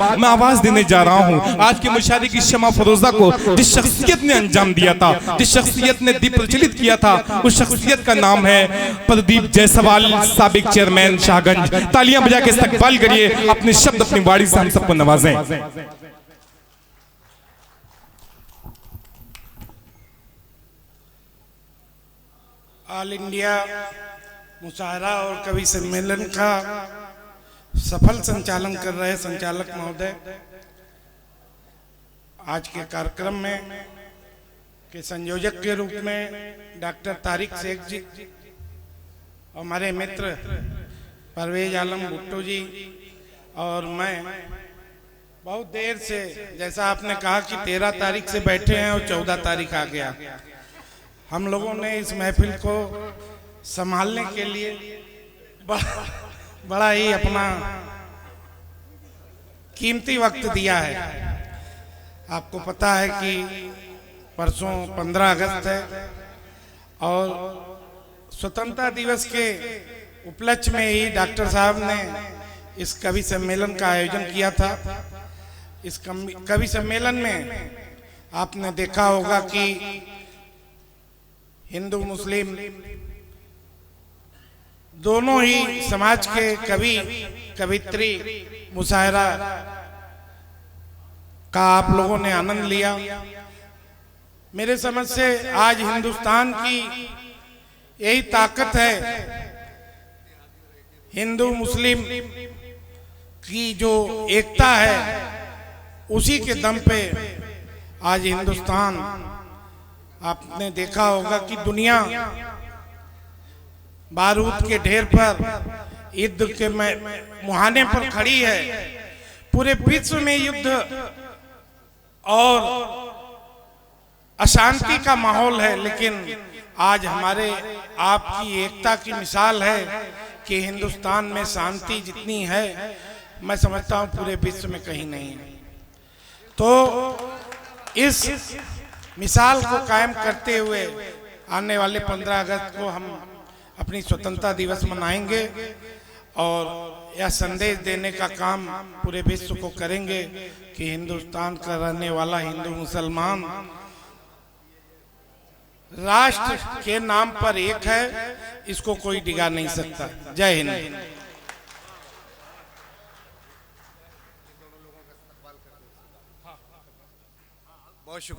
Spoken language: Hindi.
मैं आवाज देने जा रहा हूँ आज की मुशायरे की शमा फरोजा को, जिस शख्सियत ने अंजाम दिया था, जिस शख्सियत ने दीप प्रज्वलित किया था, उस शख्सियत का नाम है प्रदीप जायसवाल, साबिक चेयरमैन शाहगंज। तालियां बजा के इस्तकबाल करिए, अपने शब्द अपनी वाणी से हम सबको नवाजें। ऑल इंडिया मुशायरा और कवि सम्मेलन का सफल संचालन कर रहे संचालक महोदय, आज के कार्यक्रम में के संयोजक के रूप में डॉक्टर तारिक शेख जी, हमारे मित्र परवेज आलम भुट्टो जी, और मैं बहुत देर से, जैसा आपने कहा कि 13 तारीख से बैठे हैं और 14 तारीख आ गया, हम लोगों ने इस महफिल को संभालने के लिए बड़ा ही अपना कीमती वक्त दिया है। आपको पता है कि परसों 15 अगस्त है और स्वतंत्रता दिवस के उपलक्ष्य में ही डॉक्टर साहब ने इस कवि सम्मेलन का आयोजन किया था। इस कवि सम्मेलन में आपने देखा होगा कि हिंदू मुस्लिम दोनों ही समाज के कवि कवित्री मुशायरा का आप लोगों ने आनंद लिया। मेरे समझ से आज हिंदुस्तान की यही ताकत है, हिंदू मुस्लिम की जो एकता है, उसी के दम पे आज हिंदुस्तान, आपने देखा होगा कि दुनिया बारूद के ढेर पर, युद्ध के मुहाने पर खड़ी है। पूरे विश्व में युद्ध और अशांति का माहौल है, लेकिन आज हमारे आपकी एकता की मिसाल है कि हिंदुस्तान में शांति जितनी है, मैं समझता हूं पूरे विश्व में कहीं नहीं है। तो इस मिसाल को कायम करते हुए आने वाले 15 अगस्त को हम अपनी स्वतंत्रता दिवस मनाएंगे और यह संदेश देने का काम पूरे विश्व को करेंगे कि हिंदुस्तान का रहने वाला हिंदू मुसलमान राष्ट्र के नाम पर एक है, इसको कोई डिगा नहीं सकता। जय हिंद। बहुत शुक्रिया।